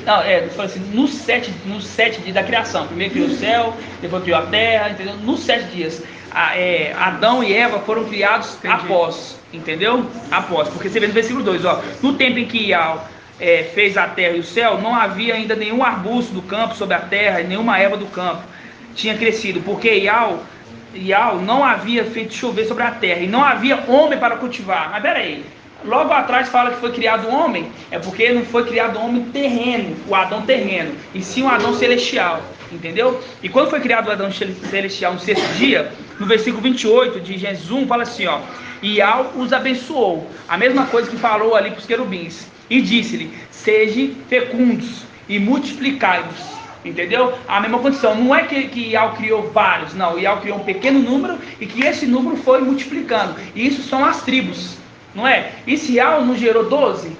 Não, fala assim, nos sete dias da criação. Primeiro criou o céu, depois criou a terra, entendeu? Nos 7 dias. Adão e Eva foram criados após, entendeu? Após. Porque você vê no versículo 2, ó, no tempo em que Yahweh fez a terra e o céu, não havia ainda nenhum arbusto do campo sobre a terra, e nenhuma erva do campo tinha crescido, porque Yahweh não havia feito chover sobre a terra, e não havia homem para cultivar. Mas peraí, logo atrás fala que foi criado homem, é porque não foi criado homem terreno, o Adão terreno, e sim o Adão celestial, entendeu? E quando foi criado o Adão celestial no 6º dia, no versículo 28 de Gênesis 1, fala assim, ó, e Yahweh os abençoou, a mesma coisa que falou ali para os querubins, e disse-lhe, sejam fecundos e multiplicai-vos, entendeu? A mesma condição, não é que Yahweh criou vários, não, Yahweh criou um pequeno número, e que esse número foi multiplicando, e isso são as tribos, não é? E se Yahweh não gerou 12,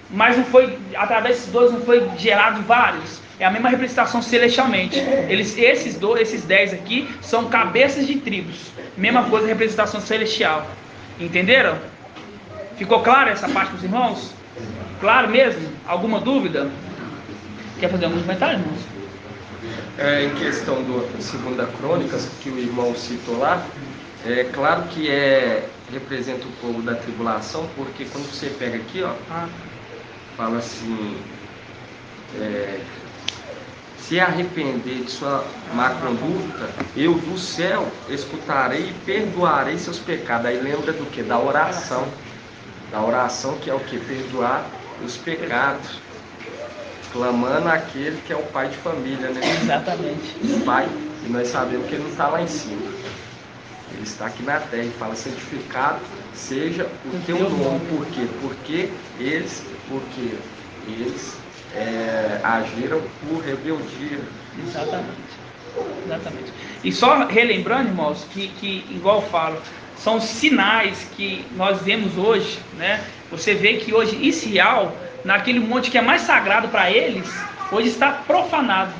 mas não foi, através desses 12 não foi gerado vários, é a mesma representação celestialmente. Esses 10 aqui são cabeças de tribos, mesma coisa, representação celestial, entenderam? Ficou claro essa parte para os irmãos? Claro mesmo? Alguma dúvida? Quer fazer algum comentário, irmãos? Em questão do 2 Crônicas, que o irmão citou lá, é claro que representa o povo da tribulação, porque quando você pega aqui, ó, fala assim, se arrepender de sua má conduta, eu do céu escutarei e perdoarei seus pecados. Aí lembra do que? Da oração. Da oração, que é o que? Perdoar os pecados, clamando aquele que é o pai de família, né? Exatamente. O pai, e nós sabemos que ele não está lá em cima, ele está aqui na terra, e fala, santificado seja o teu nome. Por quê? Porque eles agiram por rebeldia. Exatamente. Exatamente. E só relembrando, irmãos, que igual eu falo, são sinais que nós vemos hoje, né? Você vê que hoje Israel, naquele monte que é mais sagrado para eles, hoje está profanado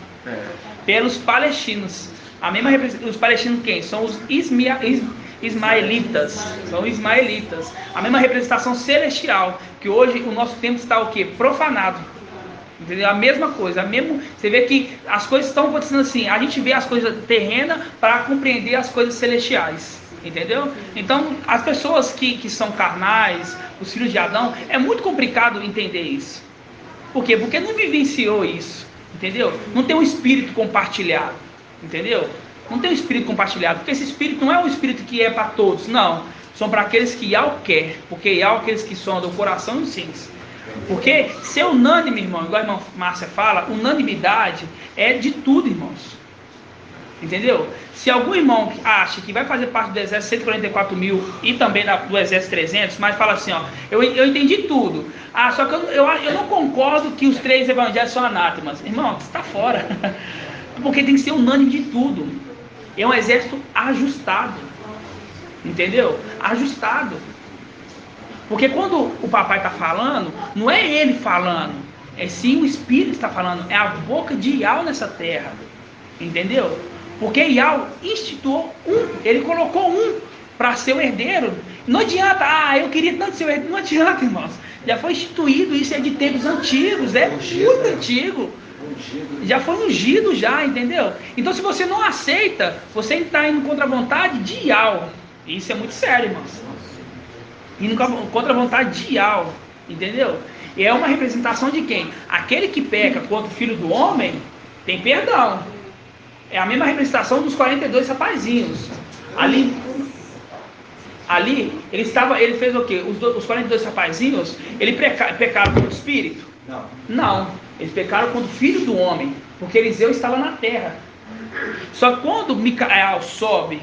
pelos palestinos. A mesma os palestinos quem? São os ismaelitas. São ismaelitas. A mesma representação celestial, que hoje o nosso tempo está o quê? Profanado. Entendeu? A mesma coisa, você vê que as coisas estão acontecendo assim, a gente vê as coisas terrenas para compreender as coisas celestiais, entendeu? Então, as pessoas que são carnais, os filhos de Adão, é muito complicado entender isso. Por quê? Porque não vivenciou isso, entendeu? Não tem um espírito compartilhado, entendeu? Não tem um espírito compartilhado, porque esse espírito não é um espírito que é para todos, não. São para aqueles que Yahweh quer, porque Yahweh aqueles que sondam o coração e os rins. Porque ser unânime, irmão, igual a irmã Márcia fala, unanimidade é de tudo, irmãos. Entendeu? Se algum irmão acha que vai fazer parte do exército 144 mil e também do exército 300, mas fala assim, ó, eu entendi tudo. Ah, só que eu não concordo que os 3 evangelhos são anátemas. Irmão, você está fora. Porque tem que ser unânime de tudo. É um exército ajustado. Entendeu? Ajustado. Porque quando o papai está falando, não é ele falando, é sim o Espírito que está falando, é a boca de Yahweh nessa terra, entendeu? Porque Yahweh instituiu ele colocou para ser o herdeiro. Não adianta, eu queria tanto ser o herdeiro, não adianta, irmãos. Já foi instituído, isso é de tempos antigos, é muito antigo. Já foi ungido já, entendeu? Então se você não aceita, você está indo contra a vontade de Yahweh. Isso é muito sério, irmãos. Indo contra a vontade de Yahweh, entendeu? E é uma representação de quem? Aquele que peca contra o filho do homem, tem perdão. É a mesma representação dos 42 rapazinhos. Ali ele fez o quê? Os 42 rapazinhos, eles pecaram contra o espírito? Não. Eles pecaram contra o filho do homem, porque Eliseu estava na terra. Só que quando Micael sobe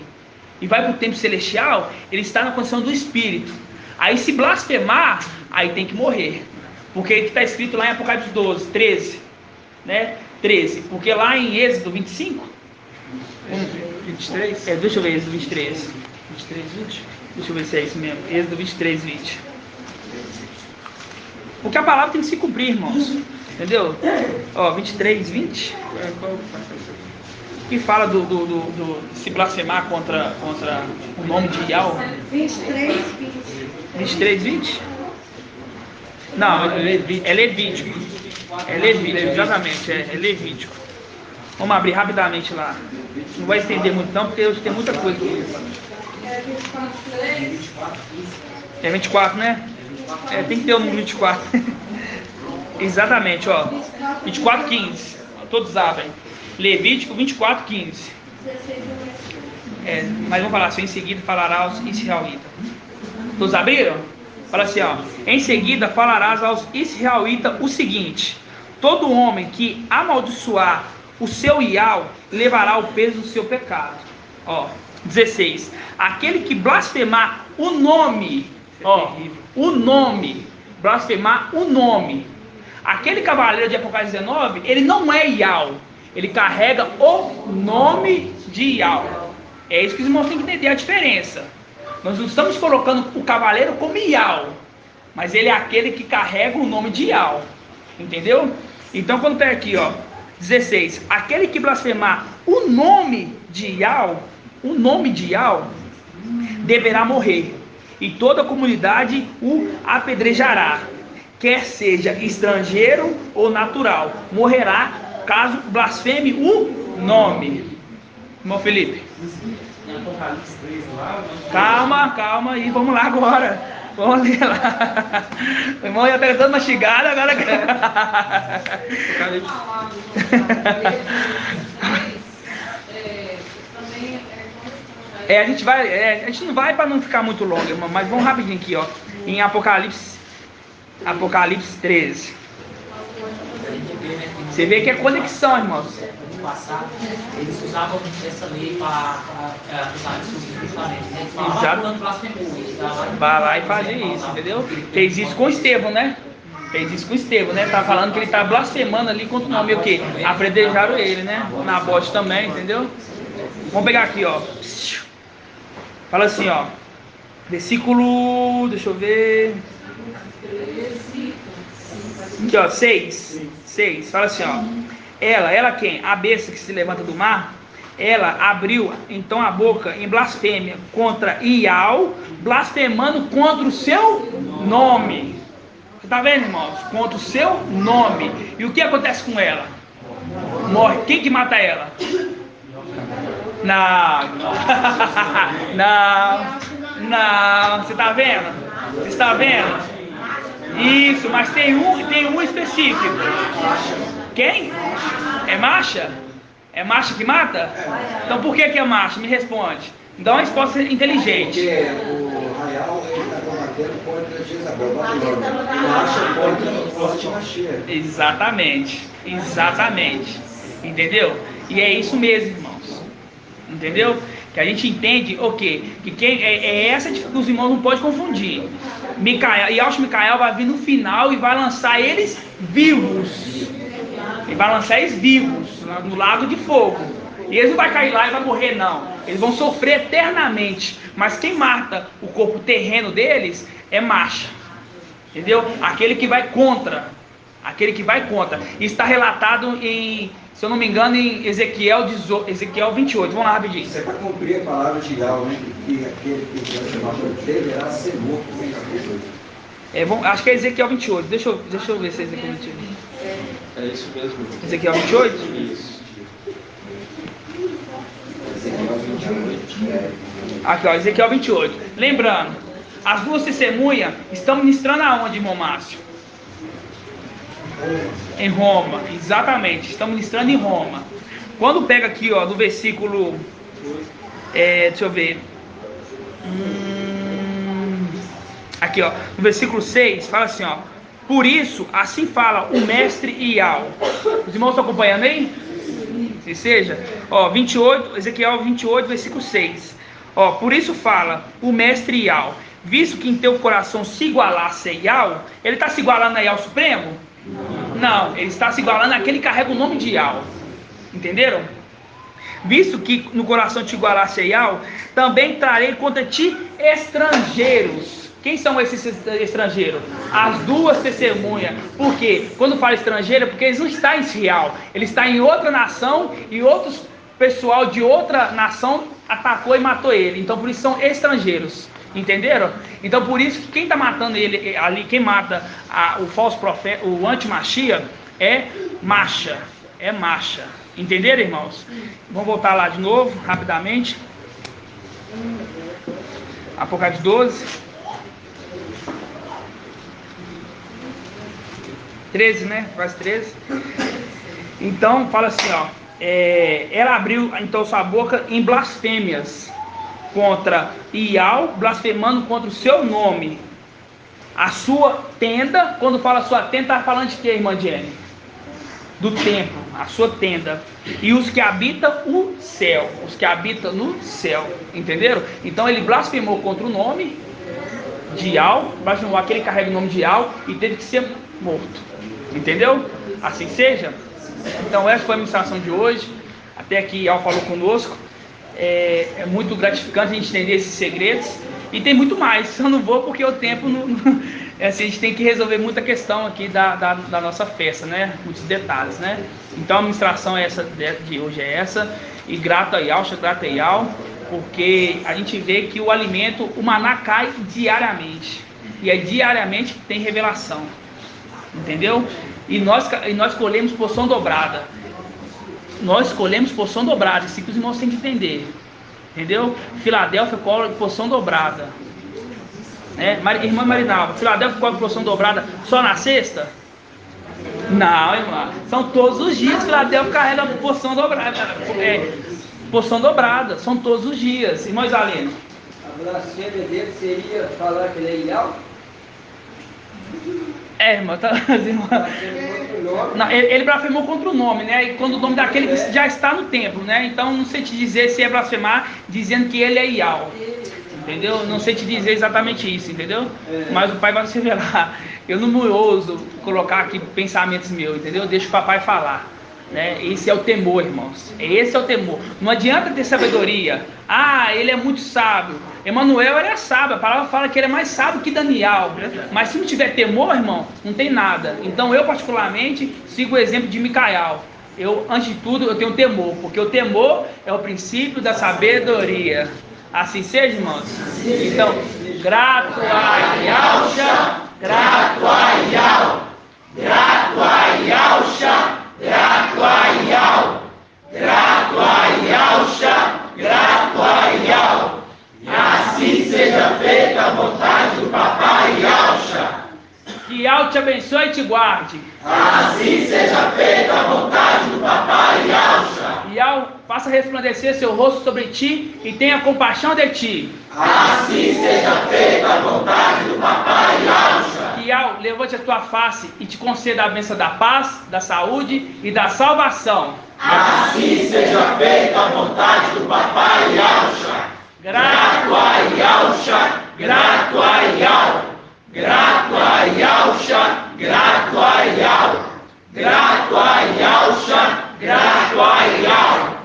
e vai para o templo celestial, ele está na condição do espírito. Aí se blasfemar, aí tem que morrer. Porque está escrito lá em Apocalipse 12, 13. Né? 13. Porque lá em Êxodo 25. 23? Deixa eu ver Êxodo 23. 23, 20? Deixa eu ver se é isso mesmo. Êxodo 23, 20. Porque a palavra tem que se cumprir, irmãos. Entendeu? 23, 20. Que fala do se blasfemar contra o nome de Yahweh. 23, 20. 23, 20? Não, é Levítico. É Levítico, exatamente, é Levítico. Vamos abrir rapidamente lá. Não vai estender muito não, porque hoje tem muita coisa. É 24, né? Tem que ter o número 24. Exatamente, 24, 15. Todos abrem. Levítico 24, 15. Mas vamos falar assim, em seguida falará aos israelitas. Todos abriram? Fala assim, em seguida falarás aos israelitas o seguinte: todo homem que amaldiçoar o seu Yahweh levará o peso do seu pecado. 16. Aquele que blasfemar o nome, blasfemar o nome. Aquele cavaleiro de Apocalipse 19, ele não é Yahweh, ele carrega o nome de Yahweh. É isso que os irmãos têm que entender a diferença. Nós não estamos colocando o cavaleiro como Yahweh, mas ele é aquele que carrega o nome de Yahweh. Entendeu? Então quando está aqui, 16, aquele que blasfemar o nome de Yahweh, deverá morrer, e toda a comunidade o apedrejará, quer seja estrangeiro ou natural, morrerá caso blasfeme o nome. Irmão Felipe, calma aí, vamos lá agora. Vamos ler lá. O irmão já está dando uma mastigada agora. A gente não vai para não ficar muito longo, irmão, mas vamos rapidinho aqui, em Apocalipse 13. Você vê que é conexão, irmãos. No passado, eles usavam essa lei para acusar justamente. Exato. Vai lá e fazer isso, entendeu? Fez isso com Estevão, né? Fez isso com o Estevão, né? Tá falando que ele tá blasfemando ali contra o nome o quê? Apedrejaram ele, né? Nabote também, entendeu? Vamos pegar aqui, ó. Fala assim, ó. Versículo, deixa eu ver. Aqui, ó, 6. Fala assim, ó. Ela quem? A besta que se levanta do mar. Ela abriu então a boca em blasfêmia contra Ial, blasfemando contra o seu nome. Você tá vendo, irmãos? Contra o seu nome. E o que acontece com ela? Morre. Quem que mata ela? Não. Você tá vendo? Você está vendo? Isso, mas tem um específico. Quem? É Macha? É Macha que mata? Então por que é Macha? Me responde. Dá uma resposta inteligente. Porque o Arraial está combatendo contra Jezabel, Babilônia. Macha contra o forte Machia. Exatamente. Entendeu? E é isso mesmo, irmãos. Entendeu? Que a gente entende o quê? Que quem é essa que os irmãos não podem confundir. Micael vai vir no final e vai lançar eles vivos. Ele vai lançar eles vivos no lago de fogo. E eles não vão cair lá e vai morrer, não. Eles vão sofrer eternamente. Mas quem mata o corpo terreno deles é Macha. Entendeu? Aquele que vai contra. Isso está relatado em, se eu não me engano, em Ezequiel 28. Vamos lá rapidinho. Isso é para cumprir a palavra de Yahweh, né? Que aquele que se matou deverá ser morto. Acho que é Ezequiel 28. Deixa eu ver se é Ezequiel 28. É isso mesmo. Ezequiel 28? Isso. Aqui, ó, Ezequiel 28. Lembrando, as duas testemunhas estão ministrando aonde, irmão Márcio? Em Roma, exatamente. Estão ministrando em Roma. Quando pega aqui, ó, do versículo... deixa eu ver. Aqui, ó, no versículo 6, fala assim, ó. Por isso, assim fala o mestre Ial. Os irmãos estão acompanhando aí? Se seja, ó, 28, Ezequiel 28, versículo 6. Ó, por isso fala o mestre Ial. Visto que em teu coração se igualasse a Ial, ele está se igualando a Ial Supremo? Não, ele está se igualando àquele que carrega o nome de Ial. Entenderam? Visto que no coração te igualasse a Ial, também trarei contra ti estrangeiros. Quem são esses estrangeiros? As duas testemunhas. Por quê? Quando fala estrangeiro, é porque eles não estão em Israel. Ele está em outra nação e outros pessoal de outra nação atacou e matou ele. Então por isso são estrangeiros. Entenderam? Então por isso que quem está matando ele ali, quem mata o falso profeta, o anti-Machia, é Macha. É Macha. Entenderam, irmãos? Vamos voltar lá de novo, rapidamente. Apocalipse 12. 13, né? Verso 13. Então, fala assim, ó. Ela abriu, então, sua boca em blasfêmias contra Ial, blasfemando contra o seu nome. A sua tenda, quando fala sua tenda, está falando de quê, irmã Jenny? Do templo, a sua tenda. E os que habitam o céu. Os que habitam no céu. Entenderam? Então, ele blasfemou contra o nome de Ial, blasfemou aquele que carrega o nome de Ial e teve que ser morto. Entendeu? Assim seja. Então essa foi a ministração de hoje. Até aqui Ial falou conosco. É muito gratificante a gente entender esses segredos. E tem muito mais. Eu não vou porque o tempo não assim, a gente tem que resolver muita questão aqui da nossa festa, né? Muitos detalhes, né? Então a ministração de hoje é essa. E grato a Ial, grato a Ial, porque a gente vê que o alimento, o maná cai diariamente. E é diariamente que tem revelação. Entendeu? E nós colhemos porção dobrada. Nós colhemos porção dobrada. Isso que os irmãos têm que entender. Entendeu? Filadélfia colhe porção dobrada. Irmã Marinalva, Filadélfia colhe porção dobrada só na sexta? Não, irmã. São todos os dias que Filadélfia carrega porção dobrada. Porção dobrada. São todos os dias. Irmã Isalina. A blasfêmia dele seria falar que ele é Ial? Irmã, tá dizendo. Não, ele blasfemou contra o nome, né? E quando o nome daquele que já está no templo, né? Então não sei te dizer se é blasfemar dizendo que ele é Ial. entendeu? Não sei te dizer exatamente isso, entendeu? Mas o Pai vai se revelar. Eu não me ouso colocar aqui pensamentos meus, entendeu? Deixa o papai falar, né? Esse é o temor, irmãos. Esse é o temor. Não adianta ter sabedoria. Ah, ele é muito sábio. Emanuel, ele é sábio. A palavra fala que ele é mais sábio que Daniel. Mas se não tiver temor, irmão, não tem nada. Então eu particularmente sigo o exemplo de Micael. Antes de tudo, eu tenho temor, porque o temor é o princípio da sabedoria. Assim seja, irmãos? Então, grato a Yahusha, grato a Yahweh, grato a Yahusha, grato a Yahweh, grato a Yahusha, grato a Yahweh. Assim seja feita a vontade do papai Yahusha. Que Yahweh te abençoe e te guarde. Assim seja feita a vontade do papai Yahusha. Yahweh faça resplandecer seu rosto sobre ti e tenha compaixão de ti. Assim seja feita a vontade do papai Yahusha. Que Yahweh levante a tua face e te conceda a bênção da paz, da saúde e da salvação. Assim seja feita a vontade do papai Yahusha. Grato a Yahusha, grato a Yahweh. Grato a Yahusha, grato a Yahweh, grato a Yahusha, grato a Yahweh.